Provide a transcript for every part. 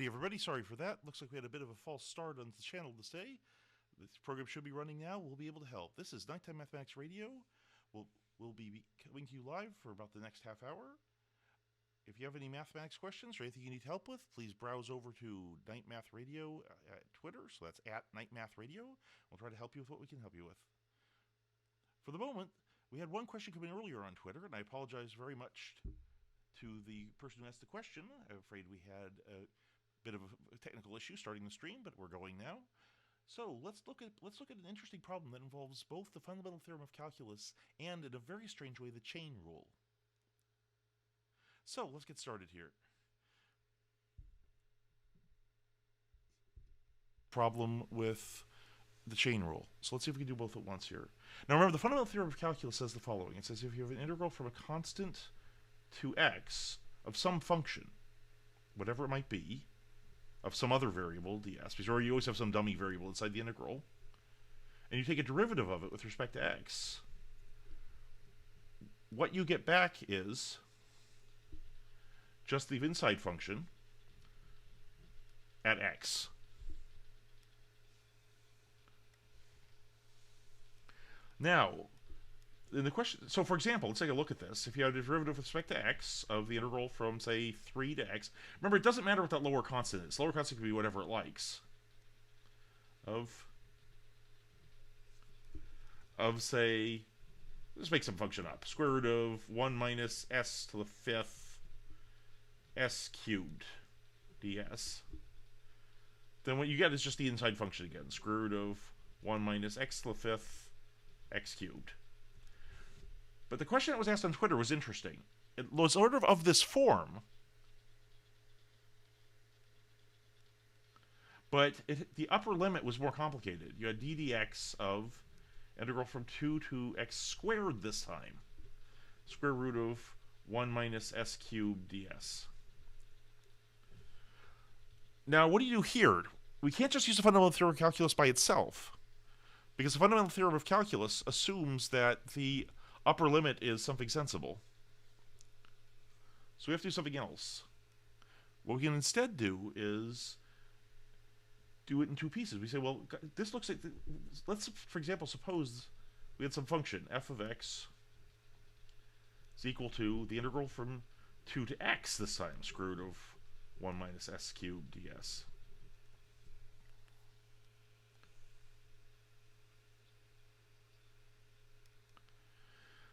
Howdy everybody, sorry for that. Looks like we had a bit of a false start on the channel this day. This program should be running now. We'll be able to help. This is Nighttime Mathematics Radio. We'll be coming to you live for about the next half hour. If you have any mathematics questions or anything you need help with, please browse over to Night Math Radio at Twitter. So that's at Night Math Radio. We'll try to help you with what we can help you with. For the moment, we had one question come in earlier on Twitter, and I apologize very much to the person who asked the question. I'm afraid we had a bit of a technical issue starting the stream, but we're going now. So let's look at an interesting problem that involves both the fundamental theorem of calculus and, in a very strange way, the chain rule. So let's get started here. Problem with the chain rule. So let's see if we can do both at once here. Now remember, the fundamental theorem of calculus says the following. It says if you have an integral from a constant to x of some function, whatever it might be, of some other variable, ds, because you always have some dummy variable inside the integral, and you take a derivative of it with respect to x, what you get back is just the inside function at x. Now, in the question, so for example, let's take a look at this. If you have a derivative with respect to x of the integral from, say, 3 to x, remember, it doesn't matter what that lower constant is. Lower constant can be whatever it likes. Of say, let's make some function up. Square root of 1 minus s to the 5th s cubed ds. Then what you get is just the inside function again. Square root of 1 minus x to the 5th x cubed. But the question that was asked on Twitter was interesting. It was sort of this form, but the upper limit was more complicated. You had d dx of integral from 2 to x squared this time. Square root of 1 minus s cubed ds. Now, what do you do here? We can't just use the fundamental theorem of calculus by itself, because the fundamental theorem of calculus assumes that the upper limit is something sensible. So we have to do something else. What we can instead do is do it in two pieces. We say, well, this looks like, let's, for example, suppose we had some function, f of x is equal to the integral from 2 to x this time, square root of 1 minus s cubed ds.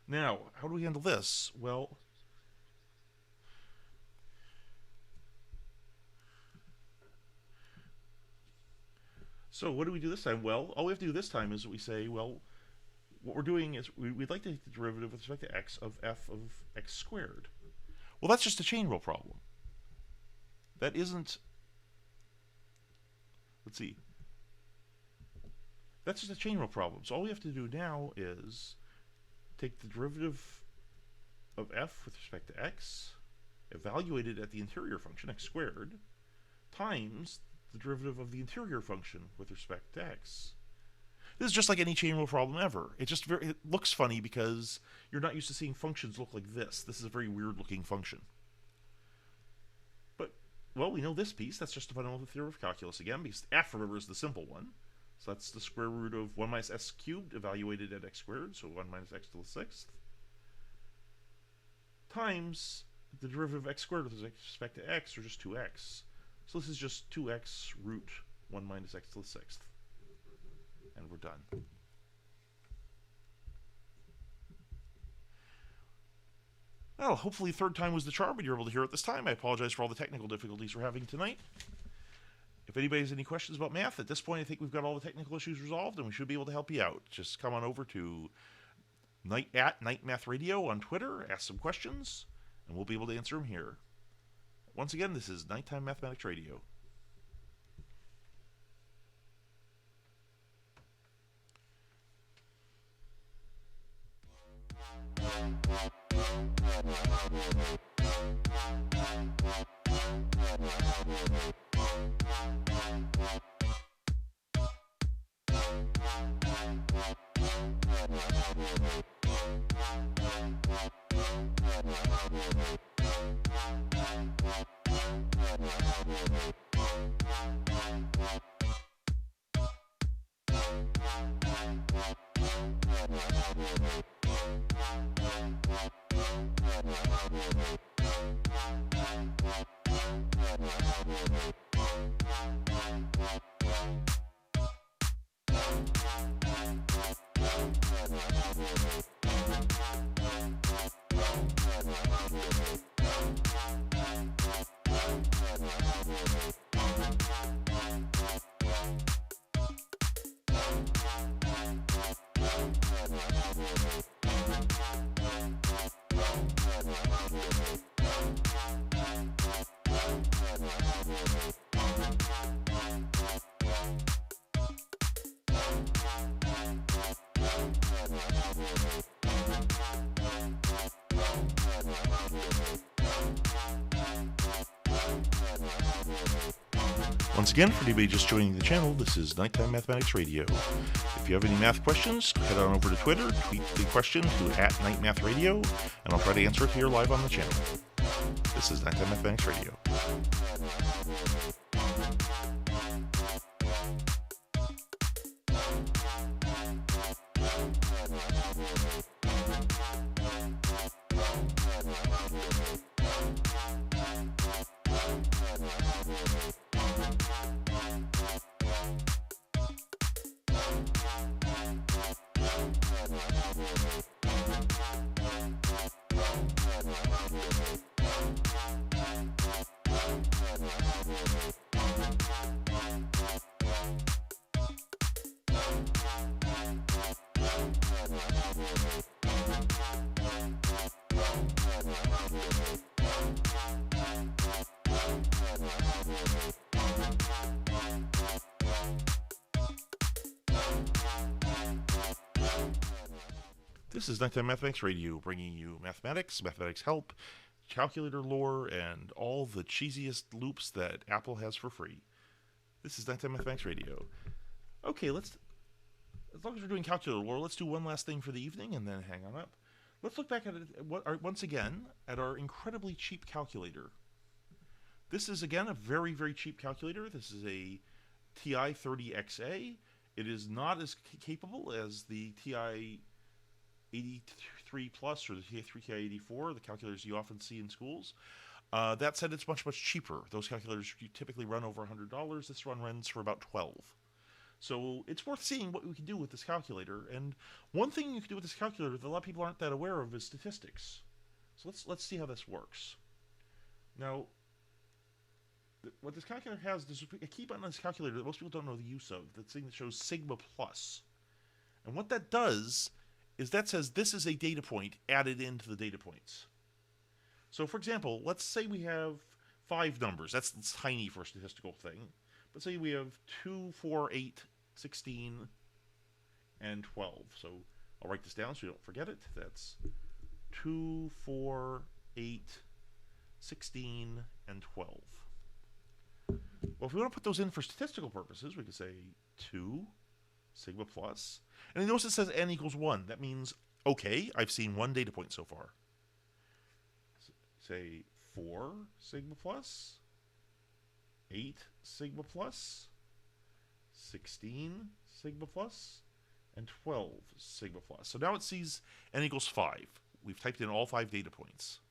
Now, how do we handle this? Well, so what do we do this time? Well, all we have to do this time is we say, well, what we're doing is we'd like to take the derivative with respect to x of f of x squared. Well, that's just a chain rule problem. That isn't, let's see, that's just a chain rule problem. So all we have to do now is take the derivative of f with respect to x, evaluated at the interior function, x squared, times the derivative of the interior function with respect to x. This is just like any chain rule problem ever. It looks funny because you're not used to seeing functions look like this. This is a very weird looking function. But, well, we know this piece. That's just the fundamental theorem of calculus again, because f, remember, is the simple one. So that's the square root of 1 minus s cubed evaluated at x squared, so 1 minus x to the 6th, times the derivative of x squared with respect to x, or just 2x. So this is just 2x root 1 minus x to the 6th. And we're done. Well, hopefully third time was the charm, but you're able to hear it this time. I apologize for all the technical difficulties we're having tonight. If anybody has any questions about math, at this point I think we've got all the technical issues resolved and we should be able to help you out. Just come on over to Night Math Radio on Twitter, ask some questions, and we'll be able to answer them here. Once again, this is Nighttime Mathematics Radio. Once again, for anybody just joining the channel, this is Nighttime Mathematics Radio. If you have any math questions, head on over to Twitter, tweet the question to @NightMathRadio, and I'll try to answer it here live on the channel. This is Nighttime Mathematics Radio. This is Nighttime Mathematics Radio, bringing you mathematics, mathematics help, calculator lore, and all the cheesiest loops that Apple has for free. This is Nighttime Mathematics Radio. Okay, as long as we're doing calculator lore, let's do one last thing for the evening and then hang on up. Let's look back at it once again at our incredibly cheap calculator. This is again a very, very cheap calculator. This is a TI 30XA. It is not as capable as the TI 83 Plus or the TI 84, the calculators you often see in schools. That said, it's much, much cheaper. Those calculators typically run over $100. This one runs for about $12. So it's worth seeing what we can do with this calculator. And one thing you can do with this calculator that a lot of people aren't that aware of is statistics. So let's see how this works. Now, what this calculator has, there's a key button on this calculator that most people don't know the use of. The thing that shows sigma plus. And what that does is that says this is a data point added into the data points. So for example, let's say we have 5 numbers. That's tiny for a statistical thing. But say we have 2, 4, 8, 16, and 12. So I'll write this down so you don't forget it. That's 2, 4, 8, 16, and 12. Well, if we want to put those in for statistical purposes, we could say 2 sigma plus. And you notice it says n equals 1. That means, okay, I've seen one data point so far. Say 4 sigma plus, 8 sigma plus, 16 sigma plus, and 12 sigma plus. So now it sees n equals 5. We've typed in all 5 data points.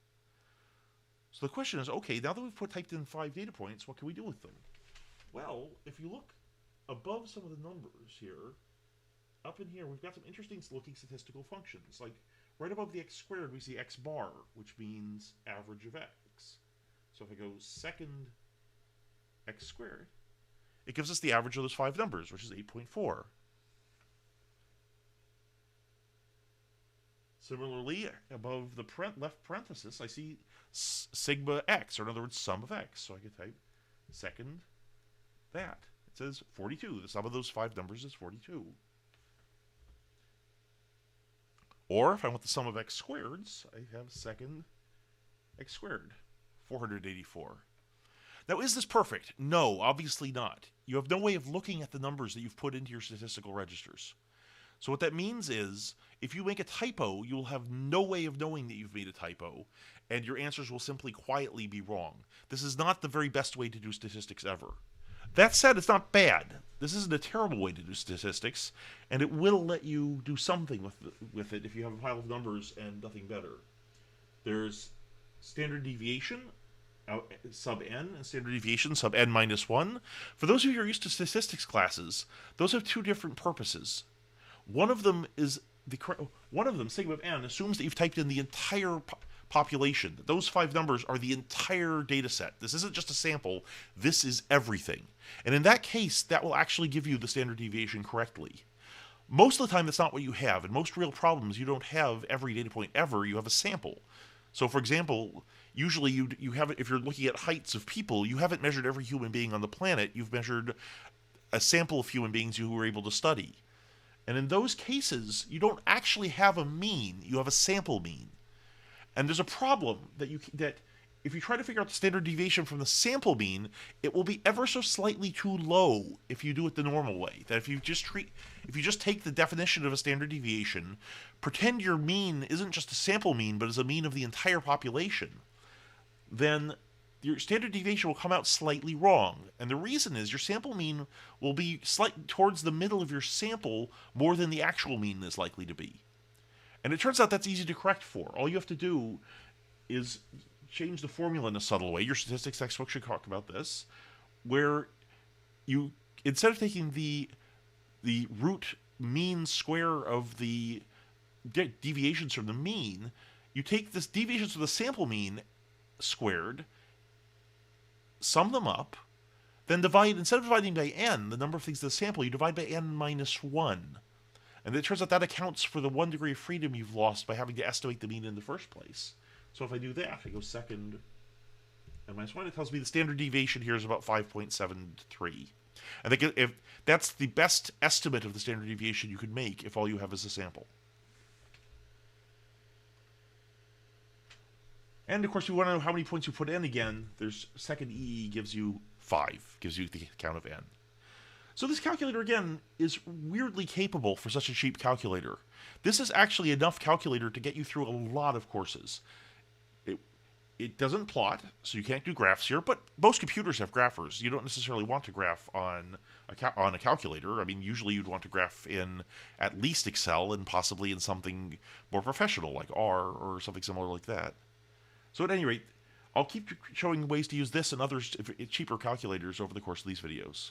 So the question is, okay, now that we've typed in 5 data points, what can we do with them? Well, if you look above some of the numbers here, up in here, we've got some interesting looking statistical functions. Like right above the x squared, we see x bar, which means average of x. So if I go second x squared, it gives us the average of those 5 numbers, which is 8.4. Similarly, above the left parenthesis, I see sigma x, or in other words, sum of x. So I can type second that. It says 42. The sum of those 5 numbers is 42. Or if I want the sum of x squareds, I have second x squared, 484. Now, is this perfect? No, obviously not. You have no way of looking at the numbers that you've put into your statistical registers. So what that means is, if you make a typo, you will have no way of knowing that you've made a typo, and your answers will simply quietly be wrong. This is not the very best way to do statistics ever. That said, it's not bad. This isn't a terrible way to do statistics, and it will let you do something with it if you have a pile of numbers and nothing better. There's standard deviation sub n and standard deviation sub n minus 1. For those of you who are used to statistics classes, those have two different purposes. One of them is sigma of n, assumes that you've typed in the entire population. Those 5 numbers are the entire data set. This isn't just a sample, this is everything. And in that case, that will actually give you the standard deviation correctly. Most of the time, that's not what you have. In most real problems, you don't have every data point ever, you have a sample. So for example, usually you have it, if you're looking at heights of people, you haven't measured every human being on the planet, you've measured a sample of human beings you were able to study. And in those cases, you don't actually have a mean, you have a sample mean. And there's a problem that if you try to figure out the standard deviation from the sample mean, it will be ever so slightly too low if you do it the normal way. That if you just take the definition of a standard deviation, pretend your mean isn't just a sample mean, but is a mean of the entire population, then your standard deviation will come out slightly wrong. And the reason is your sample mean will be slightly towards the middle of your sample more than the actual mean is likely to be. And it turns out that's easy to correct for. All you have to do is change the formula in a subtle way. Your statistics textbook should talk about this, where you, instead of taking the root mean square of the deviations from the mean, you take this deviations from the sample mean squared, sum them up, then divide, instead of dividing by n, the number of things in the sample, you divide by n minus 1. And it turns out that accounts for the 1 degree of freedom you've lost by having to estimate the mean in the first place. So if I do that, I go second n minus 1, it tells me the standard deviation here is about 5.73. I think if that's the best estimate of the standard deviation you could make if all you have is a sample. And of course, you want to know how many points you put in again. There's second EE gives you 5, gives you the count of n. So this calculator, again, is weirdly capable for such a cheap calculator. This is actually enough calculator to get you through a lot of courses. It doesn't plot, so you can't do graphs here, but most computers have graphers. You don't necessarily want to graph on a calculator. I mean, usually you'd want to graph in at least Excel and possibly in something more professional like R or something similar like that. So at any rate, I'll keep showing ways to use this and other cheaper calculators over the course of these videos.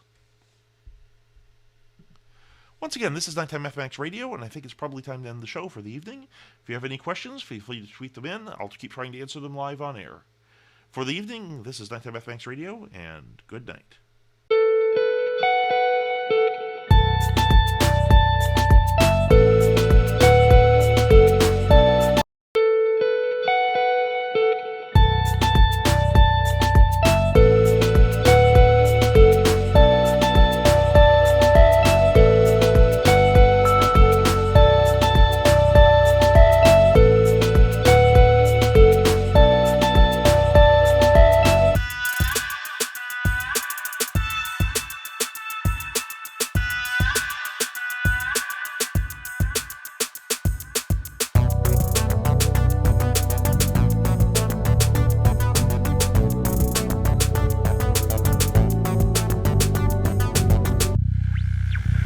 Once again, this is Nighttime Mathematics Radio, and I think it's probably time to end the show for the evening. If you have any questions, feel free to tweet them in. I'll keep trying to answer them live on air. For the evening, this is Nighttime Mathematics Radio, and good night.